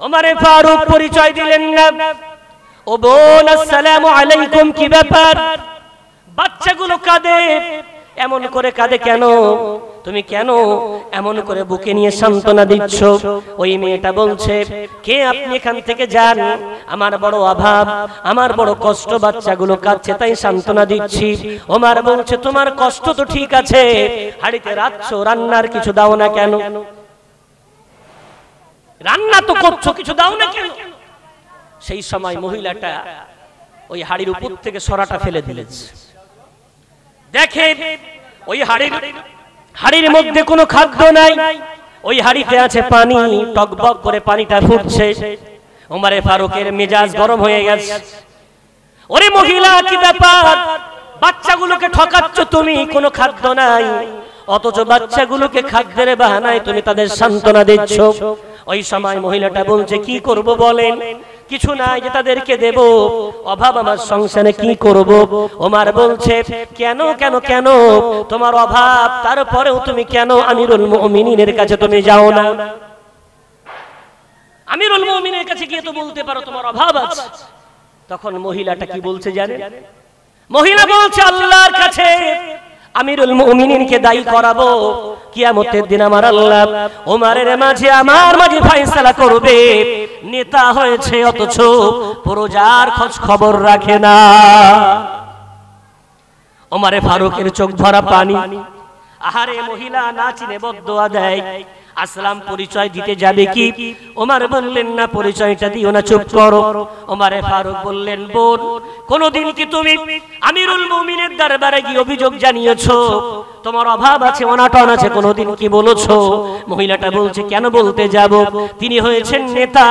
ওমরে ফারুক পরিচয় দিলেন না। ও বোন, আসসালামু আলাইকুম, কি ব্যাপার? বাচ্চাগুলো কাঁদে, এমন করে কাঁদে কেন? তুমি কেন এমন করে বুকে নিয়ে সান্ত্বনা দিচ্ছ? ওই মেয়েটা বলছে, কে আপনি, এখান থেকে যান, আমার বড় অভাব, আমার বড় কষ্ট, বাচ্চাগুলো কাঁদছে তাই সান্ত্বনা দিচ্ছি। ওমর বলছে, তোমার কষ্ট তো ঠিক আছে, হাড়িতে রাখছো, রান্নার কিছু দাও না কেন? রান্না তো করছো, কিছু দাও না কেন? সেই সময় মহিলাটা ওই হাড়ির উপর থেকে সরাটা ফেলে দিলেছে। দেখে ওই হাড়ির মধ্যে কোনো খাদ্য নাই, ওই হাড়িতে আছে পানি, টকবক করে পানিটা ফুটছে। ওমরে ফারুকের মেজাজ গরম হয়ে গেছে। ওরে মহিলা, কি ব্যাপার? বাচ্চাগুলোকে ঠকাচ্ছ তুমি, কোনো খাদ্য নাই, অথচ বাচ্চাগুলোকে খাদ্যের বাহানায় তুমি তাদের সান্ত্বনা দিচ্ছ। ওই সময় মহিলাটা বলছে, কি করব বলেন? কিছু নাই যে তাদেরকে দেব, অভাব আমার সংসারে, কি করব? ওমর বলছে, কেন কেন কেন তোমার অভাব, তারপরেও তুমি কেন আমিরুল মুমিনিনের কাছে তুমি যাও না? আমিরুল মুমিনের কাছে গিয়ে তো বলতে পারো তোমার অভাব আছে। তখন মহিলাটা কি বলছে জানেন? মহিলা বলছে, আল্লাহর কাছে আমিরুল মুমিনিনকে দায়ী করাবো, কিয়ামতের দিন আমার আল্লাহ ওমরের মাঝে আমার মাঝে ফয়সালা করবে। নেতা হয়েছে অথচ প্রজার খোঁজ খবর রাখে না। ওমরে ফারুকের চোখ ভরা পানি। আহারে মহিলা না চিনে বদদোয়া দেয়। আসলাম পরিচয় দিতে যাবে কি? ওমর বললেন, না, পরিচয়টা দিও না, চুপ করো। ওমরে ফারুক বললেন, বোন, কোনদিন কি তুমি আমিরুল মুমিনের দরবারে গিয়ে অভিযোগ জানিয়েছো তোমার অভাব আছে, অনাটন আছে? কোনদিন কি বলেছো? মহিলাটা বলছে, কেন বলতে যাব? তিনি হয়েছেন নেতা,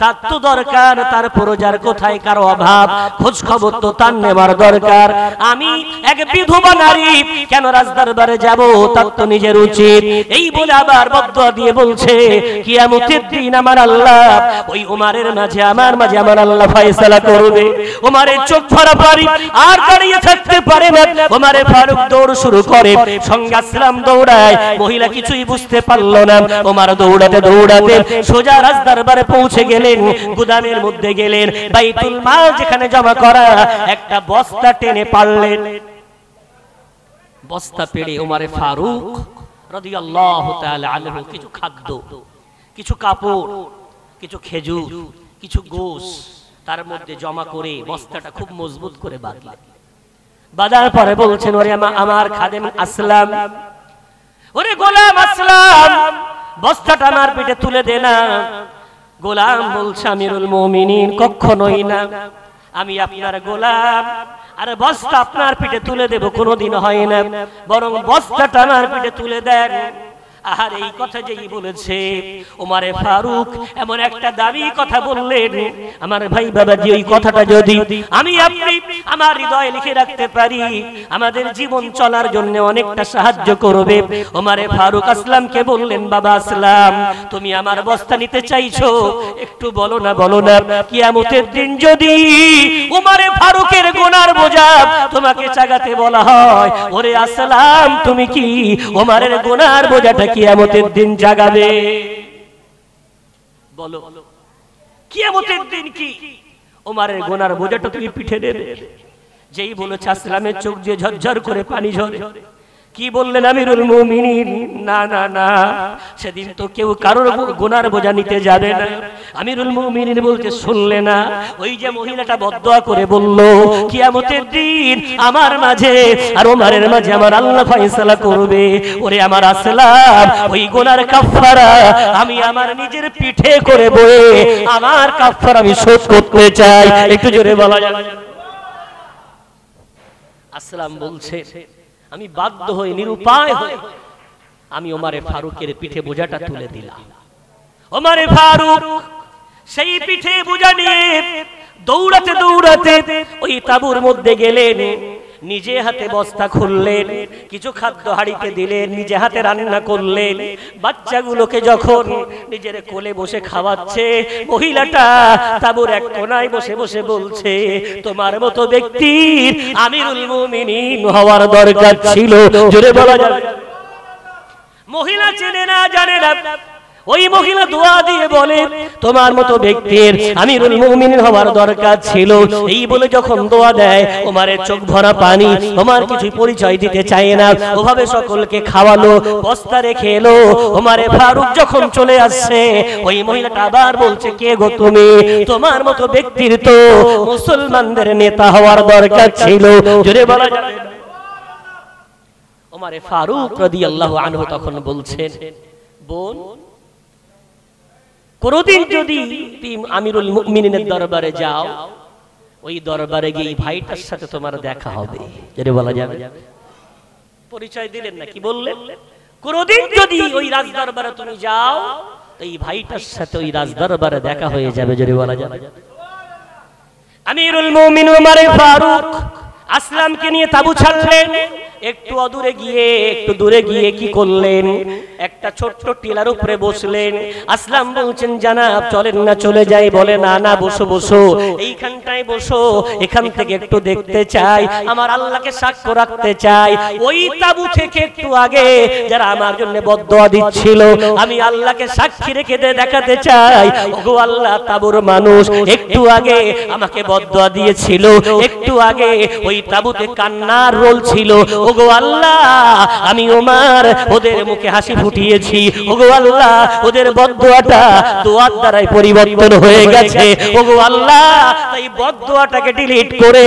তার তো দরকার তার প্রজার কোথায় কার অভাব, খোঁজ খবর তো তার নেবার দরকার। আমি এক বিধবা নারী, কেন রাজদরবারে যাব? তার তো নিজের উচিত। এই বলে আবার বদদোয়া দিয়ে বলছে, কিয়ামতের দিন আমার আল্লাহ ওই ওমরের মাঝে আমার মাঝে আমার আল্লাহ ফয়সালা করবে। ওমরের চোখ ভরা পানি, আর দাঁড়িয়ে থাকতে পারে না। ওমরে ফারুক দৌড় শুরু করে, সঙ্গে আসলাম দৌড়ায়। মহিলা কিছুই বুঝতে পারল না। ওমর দৌড়াতে দৌড়াতে সোজা রাজদরবারে পৌঁছে গেলেন। গুদামের মধ্যে গেলেন, বাইতুল মাল যেখানে জমা করা একটা বস্তা টেনে পারলেন। বস্তা পেড়ে ওমরে ফারুক রাদিয়াল্লাহু তাআলা আনহু কিছু খাদ্য, কিছু কাপড়, কিছু খেজুর, কিছু গোশ তার মধ্যে জমা করে বস্তাটা খুব মজবুত করে বাঁধলেন। বাঁধার পরে বলছেন, ওরে আমার খাদেম আসলাম, ওরে গোলাম আসলাম, বস্তাটা আমার পিঠে তুলে দে না। গোলাম বলছে, আমিরুল মুমিনিন, কখনোই না, আমি আপনার গোলাম, আর বস্তা আপনার পিঠে তুলে দেব কোনোদিন হয় না, বরং বস্তাটা আমার পিঠে তুলে দেন। আর এই কথা যেই বলেছে ওমরে ফারুক এমন একটা দাবি কথা বললেন, আমার ভাই বাবাজি, ওই কথাটা যদি আমি আপনি আমার হৃদয়ে লিখে রাখতে পারি, আমাদের জীবন চলার জন্য অনেকটা সাহায্য করবে। ওমরে ফারুক আসলামকে বললেন, বাবা আসলাম, তুমি আমার বস্তা নিতে চাইছো, একটু বলো না, বলো না, কিয়ামতের দিন যদি ওমরে ফারুকের গুনার বোঝা তোমাকে চাগাতে বলা হয়, ওরে আসলাম, তুমি কি ওমরের গুনার বোঝাটা কিয়ামতের দিন জাগাবে? বলো, কিয়ামতের দিন কি ওমরের গুনার বোঝাটা তুমি পিঠে নেবে? যেই বলেছে আসলামের চোখ দিয়ে ঝরঝর করে পানি ঝরে। কি বললেন আমিরুল মুমিনিন? না না না, সেদিন তো কেউ কারোর গুনার বোঝা নিতে যাবে না। আমিরুল মুমিনিন বলতে শুনলে না? ওই যে মহিলাটা বদদোয়া করে বলল, কিয়ামতের দিন আমার মাঝে আর ওমরের মাঝে আমার আল্লাহ ফয়সালা করবে। ওরে আমার আসলাম, ওই গুনার কাফারা আমি আমার নিজের পিঠে করে বয়ে আমার কাফারা আমি শোধ করতে চাই। একটু জোরে বলা যাবে? আসলাম বলছে, আমি বাধ্য হয়ে নিরুপায় হয়ে আমি ওমরে ফারুকের পিঠে বোঝাটা তুলে দিলাম। ওমরে ফারুক সেই পিঠে বোঝা নিয়ে দৌড়াতে দৌড়াতে ওই তাঁবুর মধ্যে গেলেন। নিজে হাতে বস্তা খুললেন, কিছু খাদ্য হাড়িতে দিলেন, নিজে হাতে রান্না করলেন। বাচ্চাগুলোকে যখন নিজের কোলে বসে খাওয়াচ্ছে, মহিলাটা তাঁবুর এক কোনায় বসে বসে বলছে, তোমার মতো ব্যক্তির আমিরুল মুমিনিন হওয়ার দরকার ছিল। জোরে বলা যাবে? মহিলা চেনে না, জানে না, ওই মহিলা দোয়া দিয়ে বলে তোমার মতো ব্যক্তির আমিরুল মুমিনিন হওয়ার দরকার ছিল। এই বলে যখন দোয়া দেয় ওমরের চোখ ভরা পানি, ওমর কিছু পরিচয় দিতে চায় না, ওভাবে সকলকে খাওয়ালো, বস্তা রেখে এলো। ওমরে ফারুক যখন চলে আসছে ওই মহিলাটা আবার বলছে কে গো তুমি? তোমার মতো ব্যক্তির তো মুসলমানদের নেতা হওয়ার দরকার ছিল। জোরে বলা যাবে না? ওমরে ফারুক রাদিয়াল্লাহু আনহু তখন বলছেন বোন, কোনদিন যদি তুমি আমিরুল মুমিনিনের দরবারে যাও, ওই দরবারে গিয়ে ভাইটার সাথে তোমার দেখা হবে। যেটা বলা যাবে, পরিচয় দিলেন না, কি বললেন? কোনদিন যদি ওই রাজ দরবারে তুমি যাও, তো এই ভাইটার সাথে ওই রাজ দরবারে দেখা হয়ে যাবে। যেটা বলা যাবে, আমিরুল মুমিনিন ওমর ফারুক আসলামকে নিয়ে তাবু ছাড়লেন। একটু দূরে গিয়ে কি করলেন? একটা ছোট্ট টিলার উপরে বসলেন। আসলাম বলছেন জানাব চলেন না চলে যাই। বলে না না, বসো বসো, এইখানটায় বসো, এখান থেকে একটু দেখতে চাই, আমার আল্লাহকে সাক্ষ্য রাখতে চাই। ওই তাবু থেকে একটু আগে যারা আমার জন্য বদদোয়া দিচ্ছিল, আমি আল্লাহকে সাক্ষী রেখে দেখাতে চাই, ওগো আল্লাহ তাবুর মানুষ একটু আগে আমাকে বদদোয়া দিয়েছিল, একটু আগে ওই তাবুতে কান্নার রোল ছিল। ওগো আল্লাহ আমি ওমর ওদের মুখে হাসি ফুটিয়েছি। ওগো আল্লাহ ওদের বদদোয়াটা দোয়ার দ্বারাই পরিবর্তন হয়ে গেছে। ওগো আল্লাহ এই বদদোয়াটাকে ডিলিট করে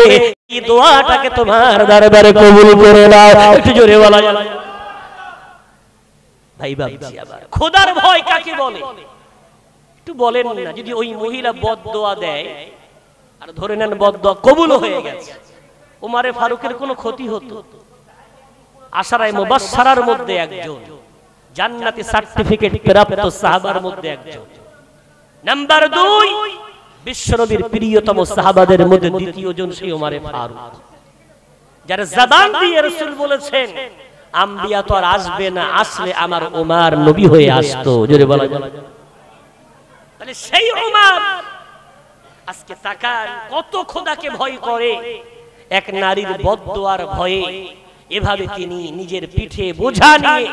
এই দোয়াটাকে তোমার দরবারে কবুল করে নাও। একটু জোরে বলা যাবে? ভাই বাবজি, আবার খোদার ভয় কাকে বলে একটু বলেন না। যদি ওই মহিলা বদদোয়া দেয় আর ধরে নেন বদদোয়া কবুল হয়ে গেছে, ওমরে ফারুকের কোনো ক্ষতি হতো? আশারায়ে মুবাশশারার মধ্যে একজন, জান্নাতি সার্টিফিকেট প্রাপ্ত সাহাবার মধ্যে একজন। নাম্বার 2, বিশ্বনবীর প্রিয়তম সাহাবাদের মধ্যে দ্বিতীয় জন সেই ওমরে ফারুক, যার জবান দিয়ে রাসূল বলেছেন আম্বিয়া তো আর আসবে না, আসলে আমার ওমর নবী হয়ে আসতো। জোরে বলা যায়? তাহলে সেই ওমর আজকে তাকান কত খোদাকে ভয় করে। এক নারীর বদদোয়ার ভয়ে এভাবে তিনি নিজের পিঠে বোঝা নিয়ে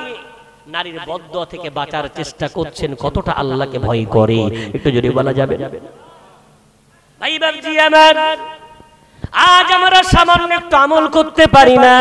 নারীর বদদোয়া থেকে বাঁচার চেষ্টা করছেন। কতটা আল্লাহকে ভয় করে একটু যদি বলা যাবে? ভাই বাবজি আমার, আজ আমরা সামান্য একটু আমল করতে পারি না,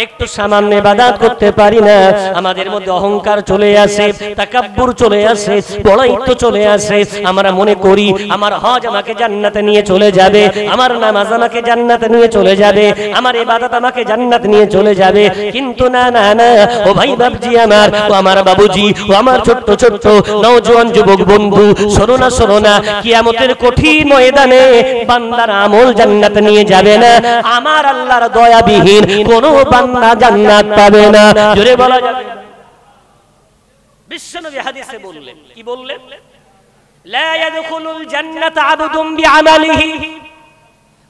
একটু সামান্য ইবাদত করতে পারি না, আমাদের মধ্যে অহংকার চলে আসে, তাকাব্বুর চলে আসে, বড়াইত্ব চলে আসে। আমরা মনে করি আমার হজ আমাকে জান্নাতে নিয়ে চলে যাবে, আমার নামাজ আমাকে জান্নাতে নিয়ে চলে যাবে, আমার ইবাদত আমাকে জান্নাতে নিয়ে চলে যাবে। কিন্তু না না না, ও ভাই বাবজি আমার, ও আমার বাবুজি, ও আমার ছোট্ট ছোট্ট নওজোয়ান যুবক বন্ধু, শোনো না শোনো না, কিয়ামতের কঠিন ময়দানে বান্দার আমল জান্নাতে নিয়ে যাবে না, আমার আল্লাহর দয়াবিহীন কোনো বান্দা জান্নাত পাবে না। জোরে বলা যাবে? বিশ্বনবী হাদিসে বললেন, কি বললেন? লা ইয়াদখুলুল জান্নাতা আবদুম বিআমালিহি,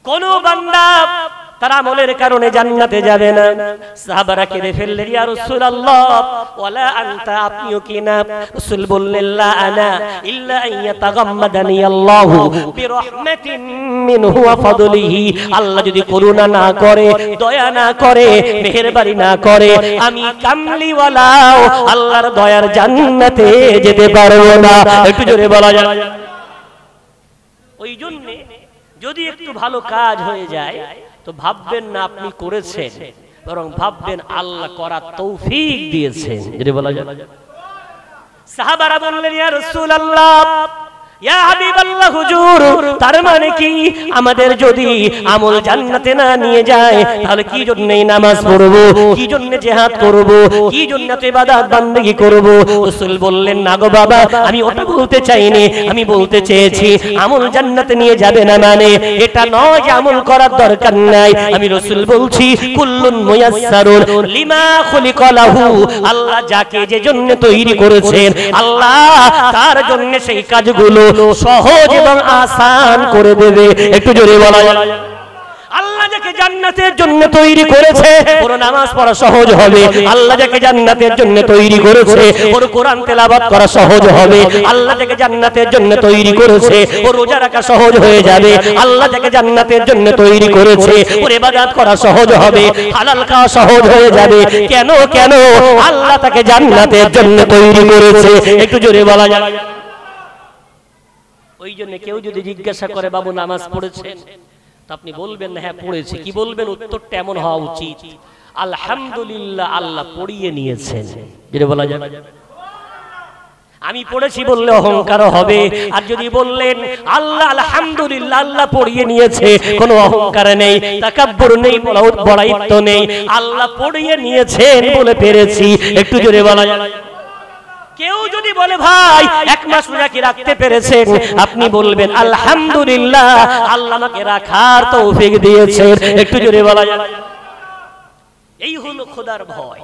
কোন বান্দা তার আমলের কারণে জান্নাতে যাবে না। সাহাবারা কেঁদে ফেললেন, ইয়া রাসূলুল্লাহ ওয়ালা আনতা, আপনিও কি না? রাসূল বললেন, লা আনা ইল্লা আইয়াতাগাম্মাদানি আল্লাহু বিরহমাতিন মিনহু ওয়া ফাদলিহি, আল্লাহ যদি করুণা না করে, দয়া না করে, মেহেরবানি না করে, আমি কামলিওয়ালাও আল্লাহর দয়ার জান্নাতে যেতে পারবো না। একটু জোরে বলা যায়? ওই জন্য যদি একটু ভালো কাজ হয়ে যায় তো ভাববেন না আপনি করেছেন, বরং ভাববেন আল্লাহ করার তৌফিক দিয়েছেন। যদি বলা যায়? সাহাবারা বললেন, ইয়া রাসূলুল্লাহ, ইয়া হাবিবাল্লাহ, হুজুর, তার মানে কি আমাদের যদি আমল জান্নাতে না নিয়ে যায় তাহলে কি জন্য নামাজ পড়ব, কি জন্য জিহাদ করব, কি জন্য ইবাদত বান্দেগি করব? রাসূল বললেন, না গো বাবা, আমি ওটা বলতে চাইনি, আমি বলতে চেয়েছি আমল জান্নাতে নিয়ে যাবে না মানে এটা নয় যে আমল করার দরকার নাই। আমি রাসূল বলছি কুল্লুন মুয়াসসারুন লিমা খুলিকা লাহু, আল্লাহ যাকে যে জন্য তৈরি করেছেন আল্লাহ তার জন্য সেই কাজগুলো সহজ এবং আসান করে দেবে। একটু জোরে বলা যায়? আল্লাহ যাকে জান্নাতের জন্য তৈরি করেছে ওর নামাজ পড়া সহজ হবে। আল্লাহ যাকে জান্নাতের জন্য তৈরি করেছে ওর কোরআন তেলাওয়াত করা সহজ হবে। আল্লাহ যাকে জান্নাতের জন্য তৈরি করেছে ওর রোজা রাখা সহজ হয়ে যাবে। আল্লাহ যাকে জান্নাতের জন্য তৈরি করেছে ওর ইবাদত করা সহজ হবে, হালাল খাওয়া সহজ হয়ে যাবে। কেন কেন? আল্লাহ তাকে জান্নাতের জন্য তৈরি করেছে। একটু জোরে বলা যায়। ওই জন্য কেউ যদি জিজ্ঞাসা করে বাবু নামাজ পড়েছেন, তো আপনি বলবেন না হ্যাঁ পড়েছি। কি বলবেন? উত্তরটা এমন হওয়া উচিত, আলহামদুলিল্লাহ আল্লাহ পড়িয়ে নিয়েছেন। যেটা বলা যাবে, আমি পড়েছি বললে অহংকার হবে। আর যদি বললেন আল্লাহ আলহামদুলিল্লাহ আল্লাহ পড়িয়ে নিয়েছে, কোনো অহংকার নেই, তাকাব্বুর নেই, বড়াইত্ব নেই। আল্লাহ পড়িয়ে নিয়েছেন বলে পেরেছি। একটু জোরে বলা যায়। কেউ যদি বলে ভাই এক মাস রোজা কি রাখতে পেরেছেন, আপনি বলবেন আলহামদুলিল্লাহ আল্লাহ আমাকে রাখার তৌফিক দিয়েছেন। একটু জোরে বলা যায়। এই হলো খোদার ভয়,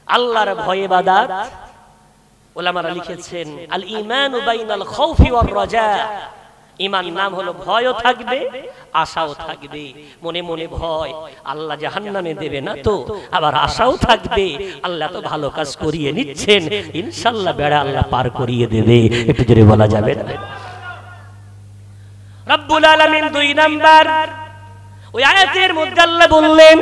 আল্লাহর ভয় ইবাদত। উলামারা লিখেছেন আল ঈমানু বাইনাল খাউফি ওয়ার রাজা। ঈমান নাম হলো ভয়ও থাকবে আশাও থাকবে। মনে মনে ভয় আল্লাহ জাহান্নামে দেবে না তো, আবার আশাও থাকবে আল্লাহ তো ভালো কাজ করিয়ে নিচ্ছেন, ইনশাআল্লাহ বেড়া আল্লাহ পার করিয়ে দেবে। একটু জোরে বলা যাবে না? রব্বুল আলামিন 2 নাম্বার ওই আয়াতের মধ্যে আল্লাহ বললেন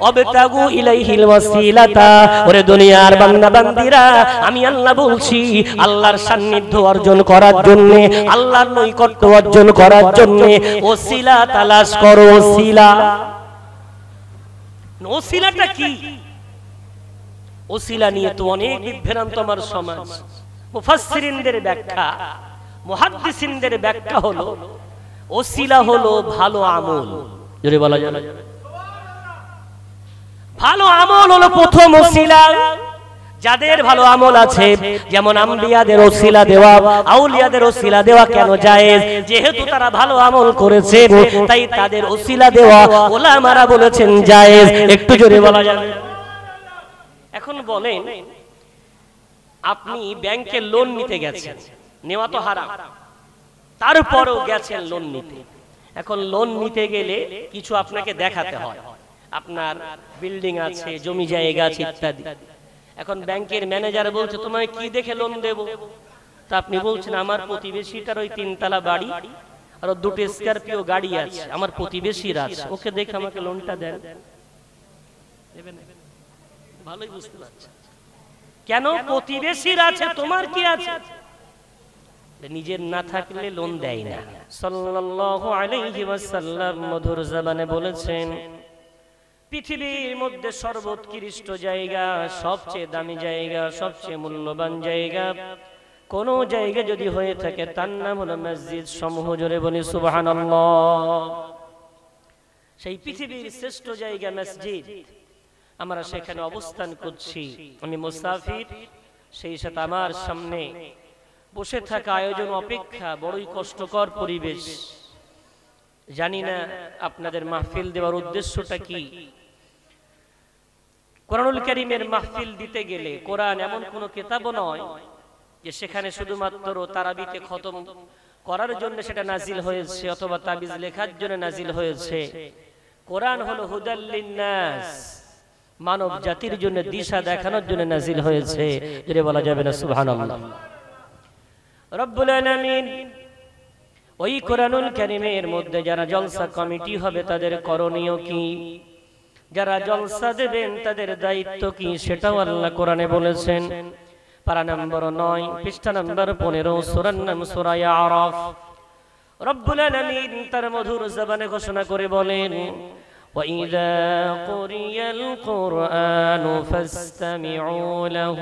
অবতাগু ইলাইহিল ওয়াসিলাতা। ওরে দুনিয়ার বান্দা বান্দিরা, আমি আল্লাহ বলছি আল্লাহর সান্নিধ্য অর্জন করার জন্য, আল্লাহর নৈকট্য অর্জন করার জন্য ওসিলা তালাশ করো। ওসিলা, ওসিলাটা কি? ওসিলা নিয়ে তো অনেক বিভ্রান্ত আমার সমাজ। মুফাসসিরিনদের ব্যাখ্যা, মুহাদ্দিসিনদের ব্যাখ্যা হলো ওসিলা হলো ভালো আমল। জোরে বলা যাবে। ভালো আমল হলো প্রথম ওসিলা। যাদের ভালো আমল আছে, যেমন আম্বিয়াদের ওসিলা দেওয়া, আউলিয়াদের ওসিলা দেওয়া কেন জায়েজ? যেহেতু তারা ভালো আমল করেছেন তাই তাদের ওসিলা দেওয়া উলামারা বলেছেন জায়েজ। একটু জোরে বলা যাবে। এখন বলেন, আপনি ব্যাংকে লোন নিতে গেছেন, নেওয়া তো হারাম, তারপরেও গেছেন লোন নিতে। এখন লোন নিতে গেলে কিছু আপনাকে দেখাতে হয়, আপনার বিল্ডিং আছে, জমি জায়গা আছে ইত্যাদি। এখন ব্যাংকের ম্যানেজার বলছে তোমায় কি দেখে লোন দেব? তা আপনি বলছেন আমার প্রতিবেশীটার ওই 3 তলা বাড়ি আর 2টো স্করপিও গাড়ি আছে, আমার প্রতিবেশীর আছে, ওকে দেখে আমাকে লোনটা দেন। দেবেন? ভালোই বুঝতে পারছেন কেন? প্রতিবেশীর আছে, তোমার কি আছে? নিজের না থাকলে লোন দেয় না। সাল্লাল্লাহু আলাইহি ওয়াসাল্লাম মধুর জবানে বলেছেন পৃথিবীর মধ্যে সর্বোৎকৃষ্ট জায়গা, সবচেয়ে দামি জায়গা, সবচেয়ে মূল্যবান জায়গা কোন জায়গা যদি হয়ে থাকে তার নাম হলো মসজিদ সমূহ। জোরে বলি সুবহানাল্লাহ। সেই পৃথিবীর শ্রেষ্ঠ জায়গা মসজিদ, আমরা সেখানে অবস্থান করছি। আমি মুসাফির, সেই সাথে আমার সামনে বসে থাকা আয়োজন অপেক্ষা বড়ই কষ্টকর পরিবেশ। জানি না আপনাদের মাহফিল দেওয়ার উদ্দেশ্যটা কি। কোরআনুল কারীমের মাহফিল দিতে গেলে কোরআন এমন কোন কিতাবও নয় যে সেখানে শুধুমাত্র তারাবিতে খতম করার জন্য সেটা নাজিল হয়েছে অথবা তাবিজ লেখার জন্য নাজিল হয়েছে। কোরআন হলো হুদাল লিন্নাস, মানব জাতির জন্য দিশা দেখানোর জন্য নাজিল হয়েছে। যেটা বলা যাবে না সুবহানাল্লাহ। রব্বুল আলামিন ওই কোরআনুল কারীমের মধ্যে যারা জলসা কমিটি হবে তাদের করণীয় কি, যারা জলসা দেবেন তাদের দায়িত্ব কি, সেটাও আল্লাহ কোরআনে বলেছেন। পারা নম্বর 9 পৃষ্ঠা নম্বর 15 সূরার নাম সূরা আরাফ। রব্বুল আলামিন তার মধুর জবানে ঘোষণা করে বলেন وَإِذَا قُرِئَ الْقُرْآنُ فَاسْتَمِعُوا لَهُ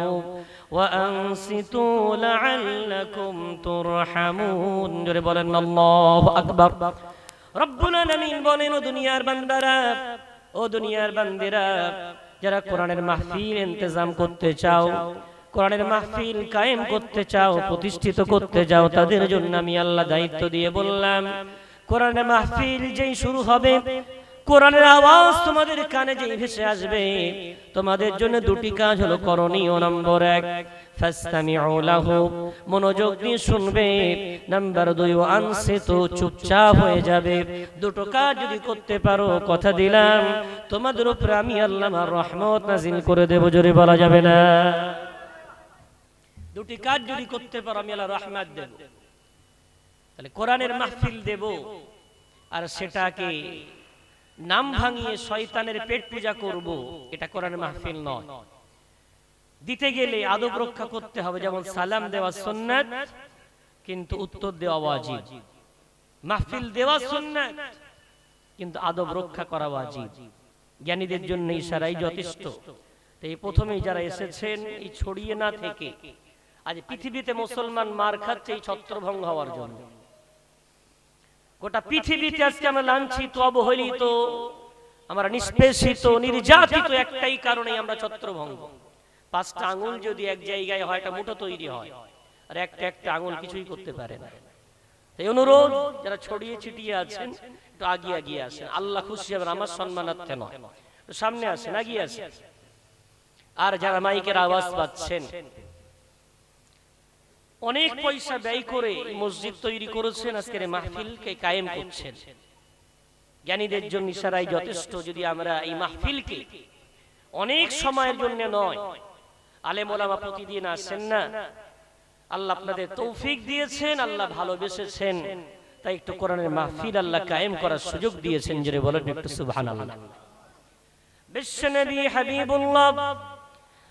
وَأَنصِتُوا لَعَلَّكُمْ تُرْحَمُونَ। জোরে বলেন আল্লাহু আকবার। রব্বুল আলামিন বলেন ও দুনিয়ার বান্দারা, ও দুনিয়ার বান্দিরা, যারা কোরআনের মাহফিল ইন্তজাম করতে চাও, কোরআনের মাহফিল কায়েম করতে চাও, প্রতিষ্ঠিত করতে চাও, তাদের জন্য আমি আল্লাহ দায়িত্ব দিয়ে বললাম কোরআনের মাহফিল যেই শুরু হবে কোরআনের আওয়াজ তোমাদের কানে যেই ভেসে আসবে, তোমাদের জন্য দুটি কাজ হলো করণীয়। নম্বর 1, ফাসতামিউ লাহু, মনোযোগ দিয়ে শুনবে। নাম্বার 2, আনসিতু, চুপচাপ হয়ে যাবে। দুটো কাজ যদি করতে পারো, কথা দিলাম তোমাদের উপরে আমি আল্লাহ আমার রহমত নাযিল করে দেব। জোরে বলা যাবে না? দুটি কাজ যদি করতে পারো, আমি আল্লাহ রহমত দেব। তাহলে কোরআনের মাহফিল দেব, আর সেটাকে নাম ভাঙিয়ে শয়তানের পেট পূজা করব, এটা কোরআনের মাহফিল নয়। দিতে গেলে আদব রক্ষা করতে হবে, যেমন সালাম দেওয়া সুন্নাত, কিন্তু উত্তর দেওয়া ওয়াজিব। মাহফিল দেওয়া সুন্নাত, কিন্তু আদব রক্ষা করা ওয়াজিব। জ্ঞানীদের জন্য ইশারাই যথেষ্ট। তো এই প্রথমেই যারা এসেছেন, এই ছড়িয়ে না থেকে, আজ পৃথিবীতে মুসলমান মার খাচ্ছে এই ছত্রভঙ্গ হওয়ার জন্য। গোটা পৃথিবীতে আজকে আমরা লাঞ্ছিত, অবহেলিত, আমরা নিষ্পেষিত, নির্যাতিত একটাই কারণে, আমরা ছত্রভঙ্গ। 5টা আঙুল যদি এক জায়গায় হয়, এটা মুঠো তৈরি হয়, আর একটা আঙুল কিছুই করতে পারে না। তাই অনুরোধ, যারা ছড়িয়ে ছিটিয়ে আছেন একটু আগিয়ে আসেন। আল্লাহ খুশি হবেন, আমার সম্মানার্থে নয়, সামনে আসেন, আগিয়ে আসেন। আর যারা মাইকের আওয়াজ পাচ্ছেন, অনেক পয়সা ব্যয় করে মসজিদ তৈরি করেছেন, আজকের মাহফিলকে কায়েম করছেন। জ্ঞানীদের জন্য ইশারাই যথেষ্ট। যদি আমরা এই মাহফিলকে অনেক সময়ের জন্য নয়, আলেম ওলামা প্রতিদিন আসেন না, আল্লাহ আপনাদের তৌফিক দিয়েছেন, আল্লাহ ভালোবেসেছেন, তাই একটু কোরআনের মাহফিল আল্লাহ কায়েম করার সুযোগ দিয়েছেন। জোরে বলেন একটু সুবহানাল্লাহ। বিশ্বনবী হাবিবুল্লাহ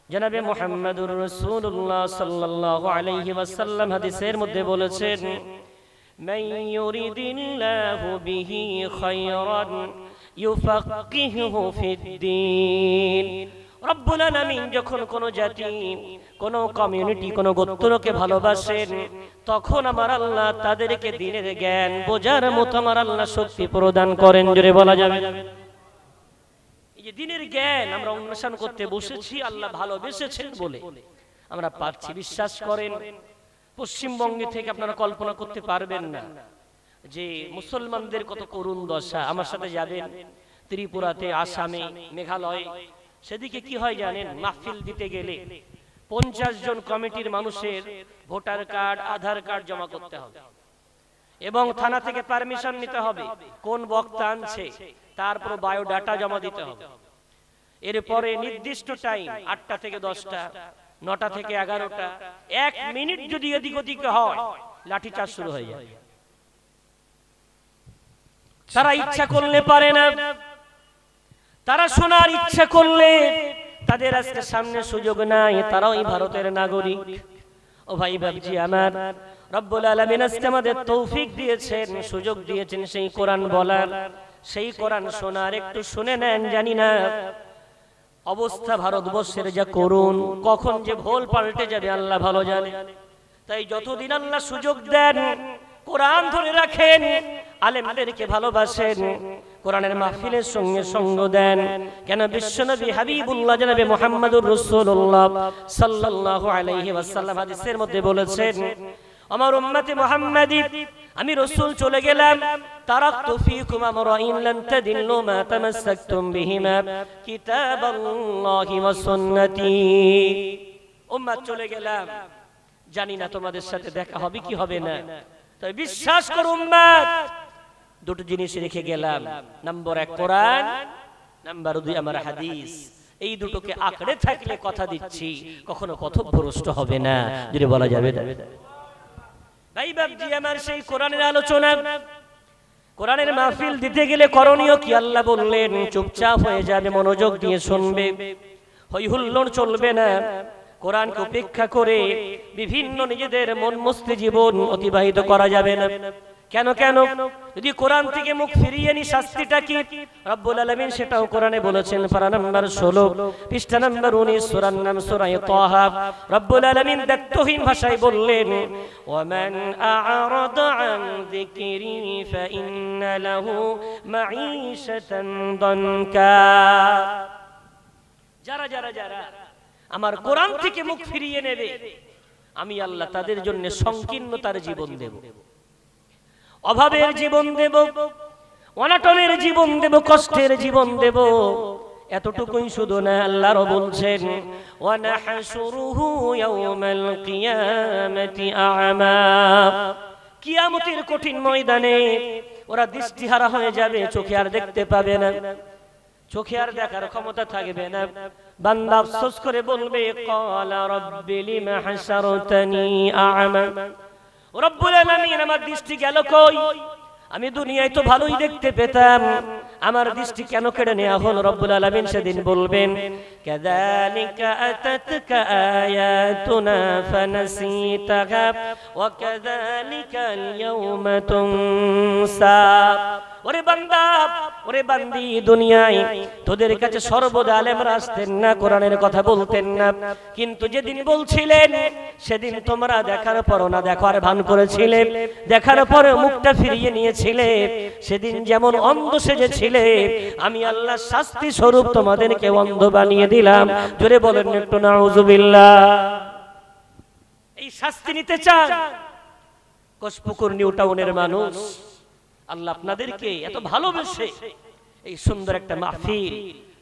জনাবে মুহাম্মদুর রাসূলুল্লাহ সাল্লাল্লাহু আলাইহি ওয়াসাল্লাম হাদিসের মধ্যে বলেছেন, মান ইউরিদিল্লাহু বিহি খায়রান ইউফাক্কিহু ফিদ্দীন। রব্বুল আলামিন যখন কোন জাতি, কোন কমিউনিটি, কোন গোত্রকে ভালোবাসেন, তখন আমার আল্লাহ তাদেরকে দ্বীনের জ্ঞান বোঝার মতো আমার আল্লাহ শক্তি প্রদান করেন। জোরে বলা যাবে? এই যে দ্বীনের জ্ঞান আমরা অন্বেষণ করতে বসেছি, আল্লাহ ভালোবেসেছেন বলে আমরা পাচ্ছি। বিশ্বাস করেন, পশ্চিমবঙ্গে থেকে আপনারা কল্পনা করতে পারবেন না যে মুসলমানদের কত করুণ দশা। আমার সাথে যাবেন ত্রিপুরাতে, আসামে, মেঘালয়। সেদিকে কি হয় জানেন? মাহফিল দিতে গেলে 50 জন কমিটির মানুষের ভোটার কার্ড, আধার কার্ড জমা করতে হবে, এবং থানা থেকে পারমিশন নিতে হবে কোন বক্তা আনছে, তারপর বায়োডাটা জমা দিতে হবে। এরপরে নির্দিষ্ট টাইম 8টা থেকে 10টা, 9টা থেকে 11টা, 1 মিনিট যদি এদিক ওদিক হয়, লাঠিচার্জ শুরু হয়ে যায়। তারা ইচ্ছা করলে পারে না, তারা শোনার ইচ্ছা করলে তাদের আজকে সামনে সুযোগ নাই, তারাও এই ভারতের নাগরিক। ও ভাই বাবজি আমার, রব্বুল আলামিন আজকে আমাদের তৌফিক দিয়েছেন, সুযোগ দিয়েছেন সেই কোরআন বলার, সেই কোরআন শোনার। একটু শুনে নেন। জানি না অবস্থা ভারতবর্ষের যা করুন, কখন যে ভোল পাল্টে যাবে আল্লাহ ভালো জানে। তাই যতদিন আল্লাহ সুযোগ দেন, কোরআন ধরে রাখেন, আলেমদেরকে ভালোবাসেন, কোরআনের মাহফিলের সঙ্গে সঙ্গ দেন। কেন? বিশ্বনবী হাবিবুল্লাহ জনাবে মুহাম্মদুর রাসূলুল্লাহ সাল্লাল্লাহু আলাইহি ওয়াসাল্লাম হাদিসের মধ্যে বলেছেন, আমার উম্মতে মুহাম্মাদি, আমি রাসূল চলে গেলাম, তারাকতু ফীকুম আমরাইন লান তাদিল্লু মা তামাসসাকতুম বিহিমা কিতাবাল্লাহি ওয়া সুন্নতি। উম্মত চলে গেলাম, জানি না তোমাদের সাথে দেখা হবে কি হবে না, তাই বিশ্বাস করো উম্মত, দুটো জিনিস রেখে গেলাম। নাম্বার 1 কোরআন, নাম্বার 2 আমার হাদিস। এই দুটোকে আঁকড়ে থাকলে কথা দিচ্ছি কখনো পথভ্রষ্ট হবে না। যদি বলা যাবে না ভাই বাবজি আমার, সেই কোরআনের আলোচনা, কোরআনের মাহফিল দিতে গেলে করণীয় কি আল্লাহ বললেন? চুপচাপ হয়ে যাবে, মনোযোগ দিয়ে শুনবে, হই হুল্লোড় চলবে না। কোরআনকে উপেক্ষা করে বিভিন্ন নিজেদের মন মস্তি জীবন অতিবাহিত করা যাবে না। কেন? যদি কোরআন থেকে মুখ ফিরিয়ে নি, শাস্তিটা কি? রব্বুল আলামিন সেটাও কোরআনে বলেছেন। পারা নাম্বার 16, পৃষ্ঠা নাম্বার 19, সূরার নাম সূরা তাহা। রব্বুল আলামিন দায়িত্বহীন ভাষায় বললেন, ওয়ামান আ'রাদা আন যিকরি ফাইন্না লাহু মাঈশাতান দানকা। যারা আমার কোরআন থেকে মুখ ফিরিয়ে নেবে, আমি আল্লাহ তাদের জন্য সংকীর্ণতার জীবন দেব, অভাবের জীবন দেব, অনাটনের জীবন দেব, কষ্টের জীবন দেব, এতটুকুই শুধু না, আল্লাহও বলছেন ওয়া নাহশুরুহু ইয়াওমাল কিয়ামাতি আ'মা, কিয়ামতের কঠিন ময়দানে ওরা দৃষ্টিহারা হয়ে যাবে, চোখে আর দেখতে পাবে না, চোখে আর দেখার ক্ষমতা থাকবে না। বান্দা আফসোস করে বলবে ক্বালা রাব্বি লিমা হাশারতানি আ'মা, রব্বুল আলামিন আমার দৃষ্টি গেল কই, আমি দুনিয়ায় তো ভালোই দেখতে পেতাম, আমার দৃষ্টি কেন কেড়ে নেওয়া হলো? রব্বুল আলামিন সেদিন বলবেন কাযালিকা আতাতকা আয়াতুনা ফানাসিতাহা ওয়া কাযালিকা আল-ইয়াওমা তুনসা। ওরে বান্দা, ওরে বান্দি, দুনিয়ায় তোদের কাছে সর্বদা আলেমরা আসতেন না, কোরআনের কথা বলতেন না, কিন্তু যেদিন বলছিলেন সেদিন তোমরা দেখার পর না দেখার ভান করেছিলে, দেখার পরে মুখটা ফিরিয়ে নিয়েছিলে, সেদিন যেমন অন্ধ সেজেছিলে, আমি আল্লাহ শাস্তি স্বরূপ তোমাদেরকে অন্ধ বানিয়ে দিলাম। জোরে বলেন একটু নাউজুবিল্লাহ। এই শাস্তি নিতে চান কসপুকুর নিউ টাউনের মানুষ, আল্লাহ আপনাদেরকে এত ভালোবেসে এই সুন্দর একটা মাহফিল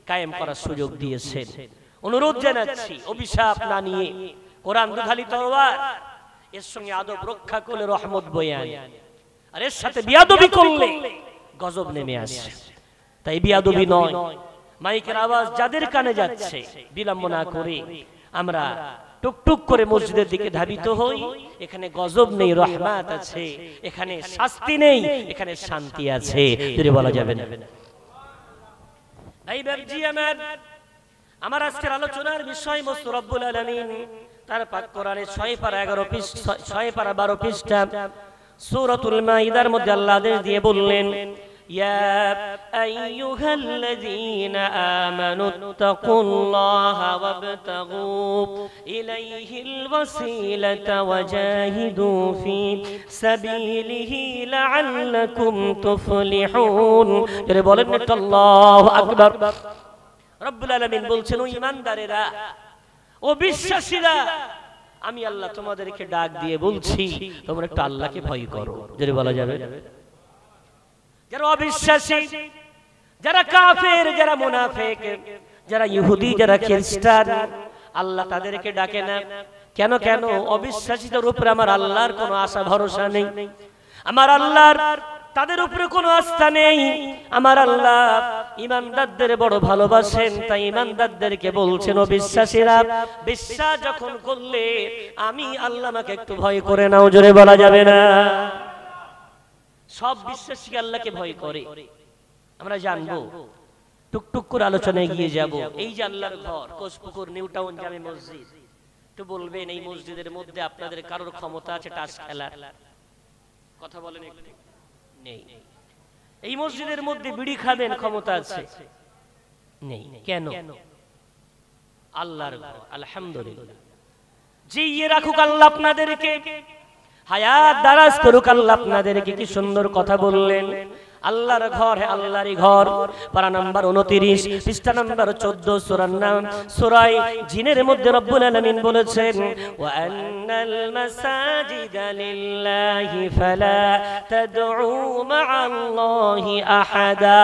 কায়েম করার সুযোগ দিয়েছেন। অনুরোধ জানাচ্ছি, অভিশাপ না নিয়ে কোরআন দুধালি তরবার, এর সঙ্গে আদব রক্ষা করলে রহমত বয়ে আনে, আর এর সাথে বিয়াদবি করলে গজব নেমে আসে। তাই বিয়াদবি নয়, মাইকের আওয়াজ যাদের কানে যাচ্ছে বিলম্ব না করে আমরা টুকটুক করে মসজিদের দিকে ধাবিত হই। এখানে গজব নেই, রহমত আছে, এখানে শাস্তি নেই, এখানে শান্তি আছে। যদি বলা যাবে না ভাই বাবজি আমার আজকের আলোচনার বিষয় বস্তু রব্বুল আলামিন তার পাক কোরআনে 6 পারা 12 পৃষ্ঠা সূরাতুল মাইদার মধ্যে আল্লাহ আদেশ দিয়ে বললেন ইয়া আইয়ুহাল্লাযীনা আমানুত্তাকুল্লাহা ওয়াবতাগু ইলাইহিল ওয়াসিলাতা ওয়াজাহিদু ফি সাবিলিহি লাআল্লাকুম তুফলিহুন। জোরে বলেন না আল্লাহু আকবার। রব্বুল আলামিন বলছেন, ও ঈমানদারেরা, ও বিশ্বাসীরা, আমি আল্লাহ তোমাদেরকে ডাক দিয়ে বলছি তোমরা একটু আল্লাহকে ভয় করো। যদি বলা যাবে যারা অবিশ্বাসী, যারা কাফের, যারা মুনাফিক, যারা ইহুদি, যারা খ্রিস্টান, আল্লাহ তাদেরকে ডাকে না কেন? কেন? অবিশ্বাসীদের উপরে আমার আল্লাহর কোনো আশা ভরসা নেই, আমার আল্লাহর তাদের উপরে কোনো আস্থা নেই। আমার আল্লাহ ঈমানদারদের বড় ভালোবাসেন, তাই ঈমানদারদেরকে বলছেন ও বিশ্বাসীরা, বিশ্বাস যখন করলে আমি আল্লাহ আমাকে একটু ভয় করে নাও। জোরে বলা যাবে না? সব বিশ্বাসী আল্লাহকে ভয় করে। আমরা জানবো, টুকটুক করে আলোচনায় গিয়ে যাব। এই যে আল্লাহর ঘর কোসপুকুর নিউ টাউন জামে মসজিদ, তো বলবেন এই মসজিদের মধ্যে আপনাদের কারোর ক্ষমতা আছে টাস খেলার? কথা বলেন একটু। নেই। এই মসজিদের মধ্যে বিড়ি খাবেন ক্ষমতা আছে? নেই। কেন? আল্লাহর ঘর। আলহামদুলিল্লাহ, জিয়ে রাখুক আল্লাহ আপনাদেরকে, হায়াত দারাজ করুক আল্লাহ আপনাদেরকে। কি সুন্দর কথা বললেন। আল্লাহর ঘর, আল্লাহরই ঘর। পারা নাম্বার 29, পৃষ্ঠা নাম্বার 14, সূরার নাম সূরা জিনের মধ্যে রব্বুল আলামিন বলেছেন ওয়া আন্নাল মাসাজিদা লিল্লাহি ফালা তাদউ মা'আল্লাহি আহাদা।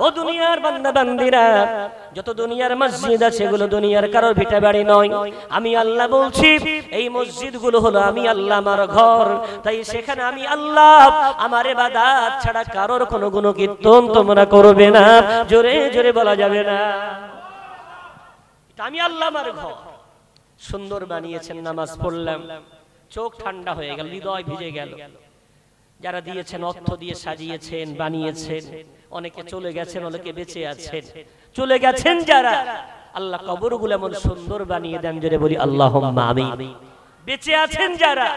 ও দুনিয়ার বান্দা বান্দিরা, যত দুনিয়ার মসজিদ আছে এগুলো দুনিয়ার কারোর ভিটা বাড়ি নয়। আমি আল্লাহ বলছি এই মসজিদগুলো হলো আমি আল্লাহ আমার ঘর, তাই সেখানে আমি আল্লাহ আমার ইবাদত ছাড়া কারোর কোনো গুণকীর্তন তোমরা করবে না। জোরে জোরে বলা যাবে না। আমি আল্লাহ আমার ঘর। সুন্দর বানিয়েছেন, নামাজ পড়লাম, চোখ ঠান্ডা হয়ে গেল, হৃদয় ভিজে গেল। যারা দিয়েছেন, অর্থ দিয়ে সাজিয়েছেন, বানিয়েছেন, অনেকে চলে গেছেন, অনেকে বেঁচে আছেন। চলে গেছেন যারা, আল্লাহ কবরগুলো এমন সুন্দর বানিয়ে দেন, জোরে বলি আল্লাহুম্মা আমিন। বেঁচে আছেন যারা,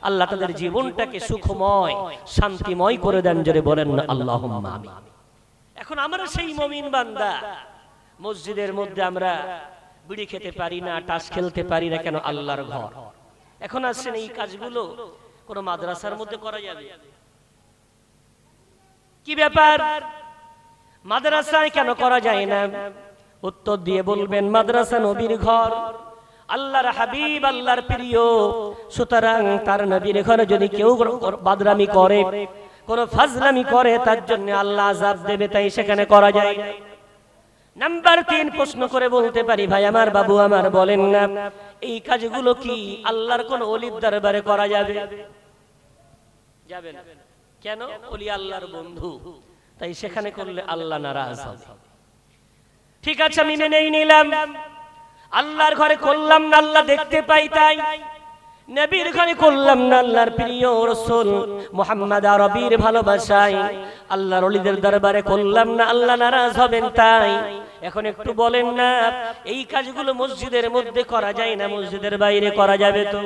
আল্লাহ তাদের জীবনটাকে সুখময়, শান্তিময় করে দেন, জোরে বলেন না আল্লাহুম্মা আমিন। এখন আমরা সেই মুমিন বান্দা, মসজিদের মধ্যে আমরা বিড়ি খেতে পারি না, তাস খেলতে পারি না, কেন? আল্লাহর ঘর। এখন আসছেন এই কাজগুলো কোন মাদ্রাসার মধ্যে করা যাবে? কি ব্যাপার, মাদ্রাসায় কেন করা যায় না? উত্তর দিয়ে বলবেন মাদ্রাসা নবীর ঘর, আল্লাহর হাবিব, আল্লাহর প্রিয়, সুতরাং তার নবীর ঘরে যদি কেউ বাদরামি করে, কোন ফাজলামি করে তার জন্য আল্লাহ আযাব দেবে, তাই সেখানে করা যায় না। নাম্বার 3 প্রশ্ন করে বলতে পারি, ভাই আমার, বাবু আমার, বলেন না এই কাজগুলো কি আল্লাহর কোন ওলির দরবারে করা যাবে? যাবে না। কেন? ওলি আল্লাহর বন্ধু, তাই সেখানে করলে আল্লাহ নারাজ হবে। ঠিক আছে, আমি মেনেই নিলাম। আল্লাহর ঘরে করলাম না, আল্লাহ দেখতে পাই তাই। নবীর ঘরে করলাম না, আল্লাহর প্রিয় রাসূল মুহাম্মদ আরবির ভালোবাসায় আল্লাহর ওলিদের দরবারে করলাম না, আল্লাহ নারাজ হবেন তাই। এখন একটু বলেন না, এই কাজগুলো মসজিদের মধ্যে করা যায় না, মসজিদের বাইরে করা যাবে তো?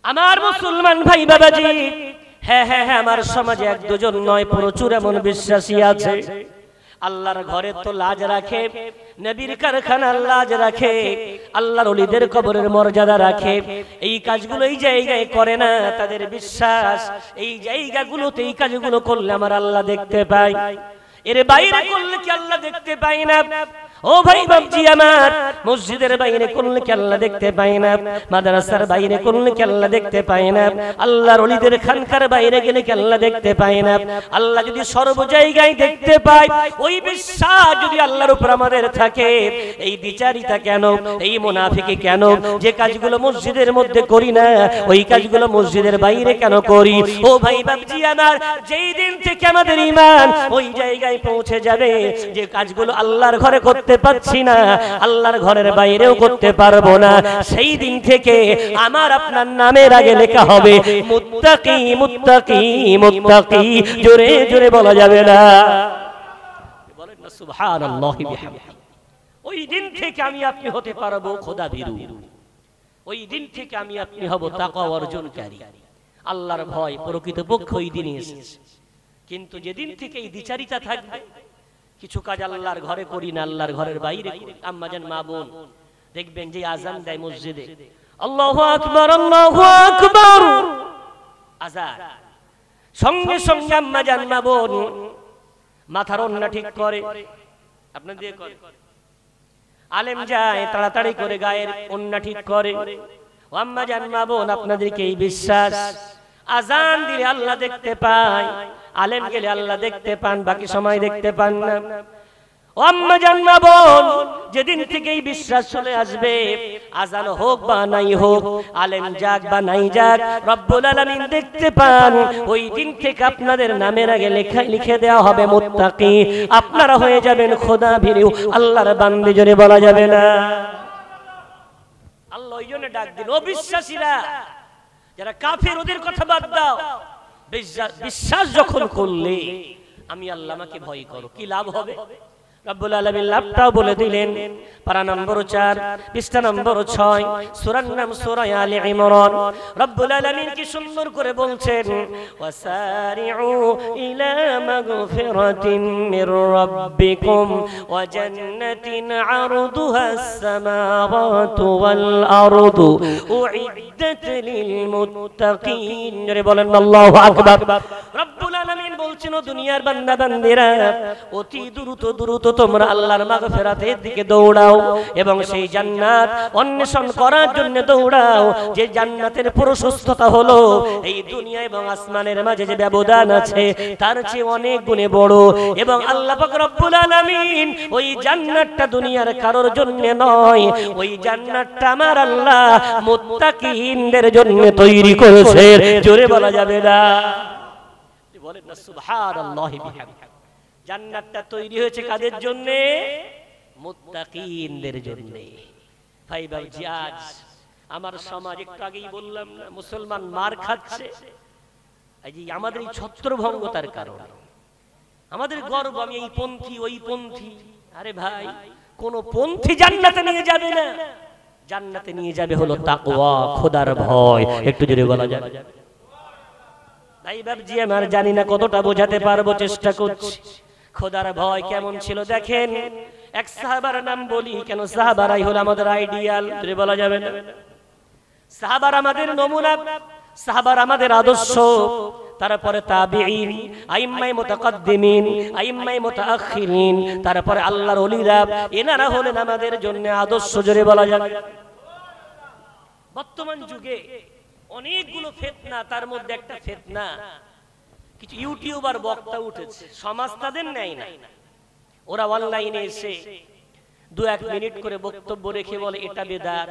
আমার মুসলমান ভাই বাবাজি, হ্যাঁ হ্যাঁ হ্যাঁ, আমার সমাজে এক দুজন নয়, প্রচুর এমন বিশ্বাসী আছে আল্লাহর ঘরে তো লাজ রাখে, নবীর কারখানার লাজ রাখে, আল্লাহর ওলিদের কবরের মর্যাদা রাখে। এই কাজগুলো এই জায়গায় করে না, তাদের বিশ্বাস এই জায়গাগুলোতে এই কাজগুলো করলে আমার আল্লাহ দেখতে পাই। এর বাইরে করলে কি আল্লাহ দেখতে পাই না? ও ভাই বাবজি আমার, মসজিদের বাইরে করলে কি আল্লাহ দেখতে পাই না? মাদ্রাসার বাইরে করলে কি আল্লাহ দেখতে পাই না? আল্লাহর ওলিদের খানকার বাইরে গেলে কি আল্লাহ দেখতে পাই না? আল্লাহ যদি সর্ব জায়গায় দেখতে পায়, ওই বিশ্বাস যদি আল্লাহর উপর আমাদের থাকে, এই বিচারিতা কেন, এই মুনাফিকি কেন, যে কাজগুলো মসজিদের মধ্যে করি না ওই কাজগুলো মসজিদের বাইরে কেন করি? ও ভাই বাবজি আমার, যেই দিন থেকে আমাদের ঈমান ওই জায়গায় পৌঁছে যাবে যে কাজগুলো আল্লাহর ঘরে করতে পাচ্ছি না, আল্লাহর ঘরের বাইরেও করতে পারবো না, সেই দিন থেকে আমার আপনার নামের আগে লেখা হবে মুত্তাকি মুত্তাকি মুত্তাকি। জোরে জোরে বলা যাবে না? বলেন না সুবহানাল্লাহি বিহামদিহি। ওই দিন থেকে আমি আপনি হতে পারবো খোদা ভীরু, ওই দিন থেকে আমি আপনি হব তাকওয়া অর্জনকারী। আল্লাহর ভয় প্রকৃতপক্ষে ওই দিনই এসেছে। কিন্তু যেদিন থেকে এই দ্বিচারিতা থাকবে, কিছু কাজ আল্লাহর ঘরে করি না, আল্লাহর ঘরের বাইরে করি। আম্মাজান মা বোন দেখবেন যে আজান দেয় মসজিদে, আল্লাহু আকবার আল্লাহু আকবার, আজান সঙ্গে সঙ্গে আম্মাজান মা বোন মাথার ওন্না ঠিক করে, আপনাদের দিয়ে করে, আলেম যায় তাড়াতাড়ি করে গায়ের ওন্না ঠিক করে। ও আম্মাজান মা বোন, আপনাদেরকে এই বিশ্বাস, আজান দিলে আল্লাহ দেখতে পায়, আলেম গেলে আল্লাহ দেখতে পান, বাকি সময় দেখতে পান না। ও আম্মা জান মা বোন, যেদিন থেকে এই বিশ্বাস চলে আসবে, আজান হোক বা নাই হোক, আলেম যাক বা নাই যাক, রব্বুল আলামিন দেখতে পান, ওই দিন থেকে আপনাদের নামের আগে লিখে দেওয়া হবে মুত্তাকি। আপনারা হয়ে যাবেন খোদা ভীরু, আল্লাহর বান্দা। জোরে বলা যাবে না? আল্লাহ ওই জন্য ডাক দিল, ও বিশ্বাসীরা, যারা কাফের ওদের কথা বাদ দাও, বিশ্বাস যখন করলে আমি আল্লাহ আমাকে ভয় করো, কি লাভ হবে? রব্বুল আলামিন লাভটাও বলে দিলেন। পারা নম্বর 4 পৃষ্ঠা নম্বর 6 সূরার নাম সূরা আলে ইমরান। রব্বুল আলামিন কি সুন্দর করে বলছেন, ওয়াসারিউ ইলা মাগফিরাতিন মির রাব্বিকুম ওয়া জান্নাতিন আরদুহাস সামাওয়াতু ওয়াল আরদু উইদ্দাত লিল মুত্তাকিন। জোরে বলেন আল্লাহু আকবার। রব্বুল আলামিন বলছেন, ও দুনিয়ার বান্দা বান্দীরা, অতি দ্রুত দ্রুত তোমরা আল্লাহর মাগফিরাতের দিকে দৌড়াও এবং সেই জান্নাত অন্বেষণ করার জন্য দৌড়াও, যে জান্নাতের প্রশস্ততা হলো এই দুনিয়া এবং আসমানের মাঝে যে ব্যবধান আছে তার চেয়ে অনেক গুণে বড়। এবং আল্লাহ পাক রব্বুল আলামিন ওই জান্নাতটা দুনিয়ার কারোর জন্য নয়, ওই জান্নাতটা আমার আল্লাহ মুত্তাকিনদের জন্য তৈরি করেছে। জোরে বলা যাবে না? বলেন না সুবহানাল্লাহি বিহামদিহি। জান্নাতটা তৈরি হয়েছে কাদের জন্য? মুত্তাকিনদের জন্য। ভাই বাবজি, আজ আমার সমাজ, একটু আগেই বললাম না, মুসলমান মার খাচ্ছে, এই যে আমাদের এই ছত্রভঙ্গতার কারণে। আমাদের গর্ব আমি এই পন্থী ওই পন্থী। আরে ভাই, কোন পন্থী জান্নাতে নিয়ে যাবে না, জান্নাতে নিয়ে যাবে হলো তাকওয়া, খোদার ভয়। একটু জোরে বলা যাবে? ভাই বাবজি আমার, জানি না কতটা বোঝাতে পারবো, চেষ্টা করছি। খোদার ভয় কেমন ছিল দেখেন। এক সাহাবার নাম বলি কেন, সাহাবারাই হলো আমাদের আইডিয়াল। জোরে বলা যাবে না? সাহাবার আমাদের নমুনা, সাহাবার আমাদের আদর্শ। তারপরে তাবিঈন, আইম্মায়ে মুতাকাদ্দিমিন, আইম্মায়ে মুতাআখিরিন, তারপরে আল্লাহর ওলিরা, এনারা হলেন আমাদের জন্য আদর্শ। জোরে বলা যাবে? বর্তমান যুগে অনেকগুলো ফিতনা, তার মধ্যে একটা ফিতনা কিছু ইউটিউবার বক্তা উঠেছে, সমাজ তাদের নেয় না। ওরা অনলাইনে এসে 2-1 মিনিট করে বক্তব্য রেখে বলে এটা বেদাত,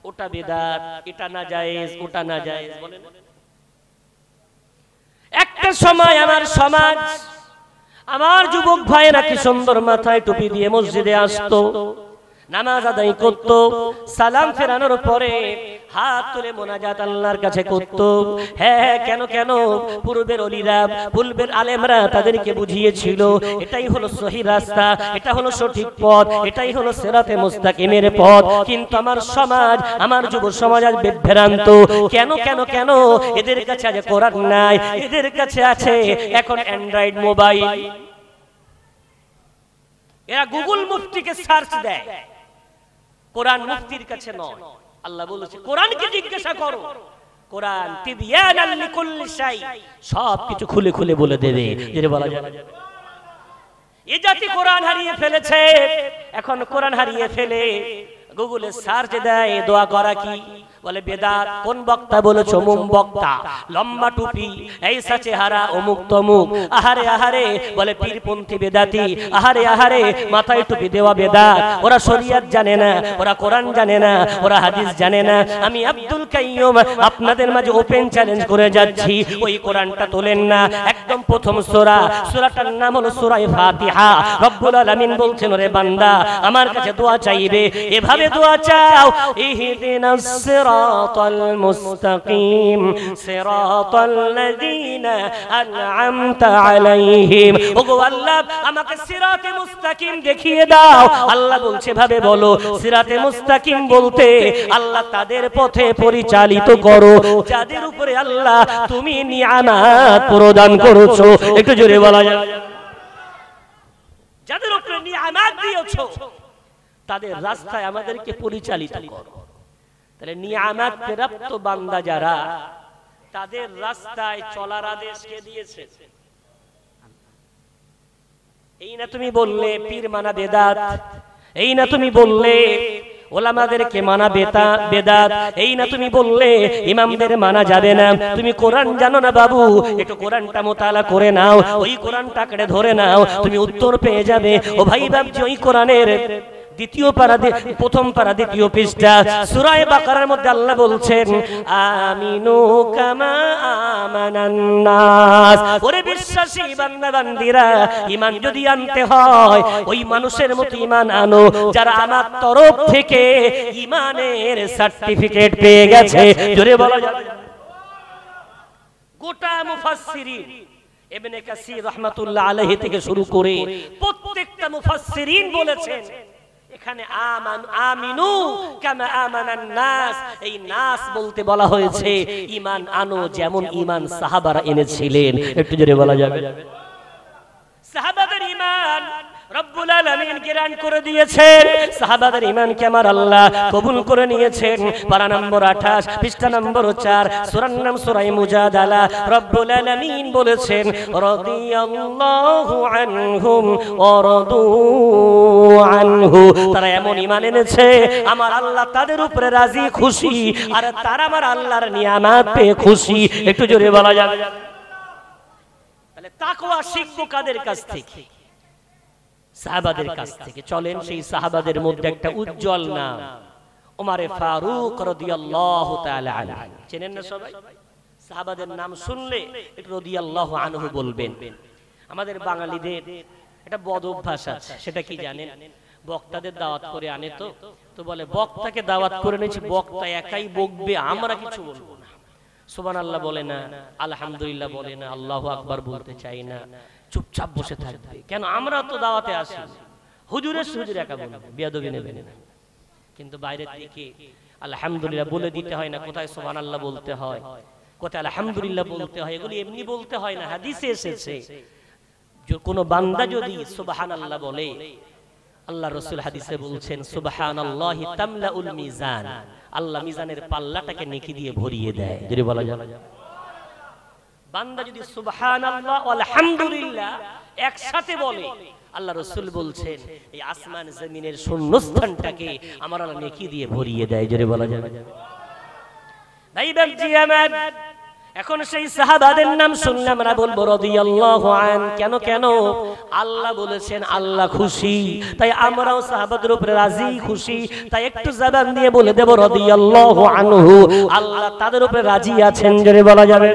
ওটা বেদাত, এটা না জায়েজ, ওটা না জায়েজ। বলেন একটা সময় আমার সমাজ, আমার যুবক ভাইয়েরা কি সুন্দর মাথায় টুপি দিয়ে মসজিদে আসতো, নামাজ আদায় করত, সালাম ফেরানোর পরে হাত তুলে মোনাজাত আল্লাহর কাছে করত। হ্যাঁ, কেন কেন? পূর্বের ওলিরা, পূর্বের আলেমরা তাদেরকে বুঝিয়েছিল এটাই হলো সহি রাস্তা, এটা হলো সঠিক পথ, এটাই হলো সিরাতে মুস্তাকিমের পথ। কিন্তু আমার সমাজ, আমার যুব সমাজ আজ বিভ্রান্ত। কেন কেন কেন? এদের কাছে আজ কোরআন নাই, এদের কাছে আছে এখন অ্যান্ড্রয়েড মোবাইল। এরা গুগল মুফতিকে সার্চ দেয়, কোরআন মুফতির কাছে নয়। আল্লাহ বলেছে কোরআনকে জিজ্ঞাসা করো, কোরআন তিবয়ানাল লিকুল্লি শাই, সবকিছু খুলে খুলে বলে দেবে। যেটা বলা যাবে এই জাতি কোরআন হারিয়ে ফেলেছে। এখন কোরআন হারিয়ে ফেলে গুগলে সার্চ দেয় দোয়া করা কি, বলে বেদাত। কোন বক্তা বলেছো? অমুক বক্তা, লম্বা টুপি, এইসা চেহারা, অমুক তমুক। আহারে আহারে, বলে পীরপন্থী বেদাতি। আহারে আহারে, মাথায় টুপি দেওয়া বেদাত। ওরা শরীয়ত জানে না, ওরা কোরআন জানে না, ওরা হাদিস জানে না। আমি আব্দুল কাইয়ুম আপনাদের মাঝে ওপেন চ্যালেঞ্জ করে যাচ্ছি, ওই কোরআনটা তোলেন না। একদম প্রথম সূরা, সূরাটার নাম হলো সূরা ফাতিহা। রব্বুল আলামিন বলছেন, ওরে বান্দা আমার কাছে দোয়া চাইবে, এভাবে দোয়া চাও, ইহদিনাস সিরাতাল মুস্তাকিম সিরাতাল লাযিনা আন'আমতা আলাইহিম। ওগো আল্লাহ আমাকে সিরাতে মুস্তাকিম দেখিয়ে দাও। আল্লাহ বলছে ভাবে বলো, সিরাতে মুস্তাকিম বলতে আল্লাহ তাদের পথে পরিচালিত করো যাদের উপরে আল্লাহ তুমি নিয়ামত প্রদান করেছো। একটু জোরে বলা যায়, যাদের উপরে নিয়ামত দিয়েছো তাদের রাস্তায় আমাদেরকে পরিচালিত করো। তাহলে নিয়ামত প্রাপ্ত বান্দা যারা, তাদের রাস্তায় চলার আদেশ কে দিয়েছে? এই না তুমি বললে পীর মানা বেদাত, এই না তুমি বললে ওলামাদেরকে মানা বেদাত, এই না তুমি বললে ইমামদের মানা যাবে না। তুমি কোরআন জানো না বাবু, একটু কোরআনটা মোতালা করে নাও, ওই কোরআনটা আঁকড়ে ধরে নাও, তুমি উত্তর পেয়ে যাবে। ও ভাই বাবজি, ওই কোরআনের দ্বিতীয় পারা, প্রথম পারা, দ্বিতীয় পৃষ্ঠা সূরা বাকারার মধ্যে আল্লাহ বলছেন, আমিনু কামা আমানান নাস। ওরে বিশ্বাসী বান্দা বান্দীরা, ঈমান যদি আনতে হয় ওই মানুষের মতো ঈমান আনো যারা আমার তরফ থেকে ঈমানের সার্টিফিকেট পেয়ে গেছে। জোরে বলা যাবে। গোটা মুফাসসিরিন ইবনে কাসির রাহমাতুল্লাহ আলাইহি থেকে শুরু করে প্রত্যেকটা মুফাসসিরিন বলেছেন এখানে আমিনু কামা আমানান নাস, এই নাস বলতে বলা হয়েছে ঈমান আনো যেমন ঈমান সাহাবারা এনেছিলেন। একটু জোরে বলা যাবে। সাহাবাদের ঈমান রব্বুল আলামিন গ্যারান্টি করে দিয়েছেন, সাহাবাদের ঈমানকে আমার আল্লাহ কবুল করে নিয়েছেন। পারা নম্বর 28, পৃষ্ঠা নম্বর 4, সূরার নাম সূরা মুজাদালা। রব্বুল আলামিন বলেছেন, রাদিয়াল্লাহু আনহুম ওয়া রাদু আনহু। তারা এমন ঈমান এনেছে আমার আল্লাহ তাদের উপরে রাজি, খুশি, আর তারা আমার আল্লাহর নিয়ামত পেয়ে খুশি। একটু জোরে বলা যাবে। তাহলে তাকওয়া শিখবো কাদের কাছ থেকে? সাহাবাদের কাছ থেকে। চলেন সেই সাহাবাদের মধ্যে একটা উজ্জ্বল নাম ওমরে ফারুক রাদিয়াল্লাহু তাআলা আনহু। চেনেন না সবাই? সাহাবাদের নাম শুনলে একটু রাদিয়াল্লাহু আনহু বলবেন। আমাদের বাঙালিদের একটা বদ অভ্যাস আছে, সেটা কি জানেন? বক্তাদের দাওয়াত করে আনে তো বলে বক্তাকে দাওয়াত করে নিয়েছি, বক্তা একাই বকবে, আমরা কিছু বলবো না। সুবহানাল্লাহ বলে না, আলহামদুলিল্লাহ বলে না, আল্লাহু আকবার বলতে চাই না, চুপচাপ বসে থাকবে। কেন? আমরা তো দাওয়াতে আসি, হুজুরের হুজুর একা বলবে, বেয়াদবি নেবেন না। কিন্তু বাইরের দিকে আলহামদুলিল্লাহ বলে দিতে হয় না, কোথায় সুবহানাল্লাহ বলতে হয়, কোথায় আলহামদুলিল্লাহ বলতে হয়, এগুলি এমনি বলতে হয় না, হাদিসে এসেছে। কোন বান্দা যদি সুবহানাল্লাহ বলে, আল্লাহ রাসূল হাদিসে বলছেন, সুবহানাল্লাহি তামলাউল মিজান, আল্লাহ মিজানের পাল্লাটাকে নেকি দিয়ে ভরিয়ে দেয়। যদি বলা যায়, বান্দা যদি সুবহানাল্লাহ ওয়া আলহামদুলিল্লাহ একসাথে বলে, আল্লাহ রাসূল বলছেন এই আসমান জমিনের শূন্যস্থানটাকে আমার আল্লাহ নেকি দিয়ে ভরিয়ে দেয়। যদি বলা যায়। ভাইবার জি আমার, এখন সেই সাহাবাদের নাম শুনলে আমরা বলবো রাদিয়াল্লাহু আন। কেন কেন? আল্লাহ বলেছেন আল্লাহ খুশি, তাই আমরাও সাহাবাদের উপরে রাজি খুশি, তাই একটু জবান দিয়ে বলে দেব রাদিয়াল্লাহু আনহু, আল্লাহ তাদের উপরে রাজি আছেন, জোরে বলা যাবে।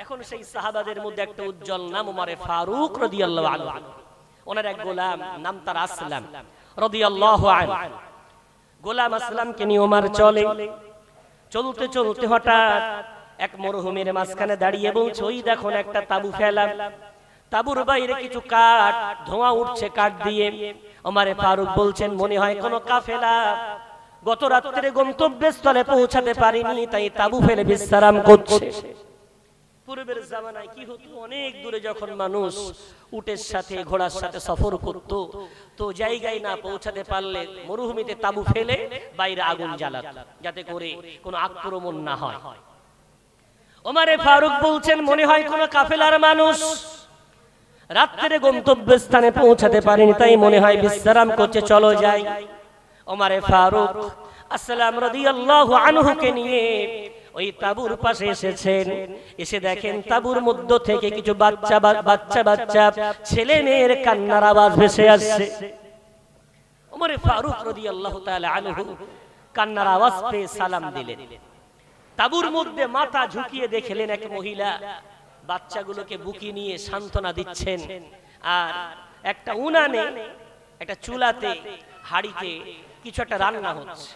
এখন সেই সাহাবাদের মধ্যে একটা উজ্জ্বল নাম ওমর ফারুক রাদিয়াল্লাহু আনহু। ওনার এক গোলাম, নাম তার আসলাম রাদিয়াল্লাহু আনহু। গোলাম আসলামকে নিয়ে ওমর চলে, চলতে চলতে হঠাৎ এক মরুভূমির মাঝখানে দাঁড়িয়ে বলছে, ওই দেখুন একটা তাবু ফেলা, তাবুর বাইরে কিছু কাঠ, ধোঁয়া উঠছে কাঠ দিয়ে। ওমর ফারুক বলছেন, মনে হয় কোনো কাফেলা গত রাত্রে গন্তব্যস্থলে পৌঁছাতে পারেনি, তাই তাবু ফেলে বিশ্রাম করছে। পূর্বের জামানায় কি হতো, অনেক দূরে যখন মানুষ উটের সাথে ঘোড়ার সাথে সফর করত, তো জায়গায় না পৌঁছাতে পারলে মরুভূমিতে তাবু ফেলে বাইরে আগুন জ্বালাত, যাতে করে কোনো আক্রমণ না হয়। ওমর ফারুক বলছেন, মনে হয় কোনো কাফেলার মানুষ রাত্রে গন্তব্যস্থানে পৌঁছাতে পারেনি, তাই মনে হয় বিশ্রাম করছে, চলো যাই। ওমর ফারুক আসসালাম রাদিয়াল্লাহু আনহুকে নিয়ে ওই তাবুর পাশে এসেছেন। এসে দেখেন তাবুর মধ্য থেকে কিছু বাচ্চা বাচ্চা ছেলে মেয়ের কান্নার আওয়াজ ভেসে আসছে। ওমর ফারুক রাদিয়াল্লাহু তাআলা আনহু কান্নার আওয়াজ পেয়ে সালাম দিলেন। তাবুর মধ্যে মাথা ঝুঁকিয়ে দেখলেন এক মহিলা বাচ্চাগুলোকে বুকে নিয়ে সান্ত্বনা দিচ্ছেন, আর একটা উনানে, একটা চুলাতে, হাড়িতে কিছু একটা রান্না হচ্ছে।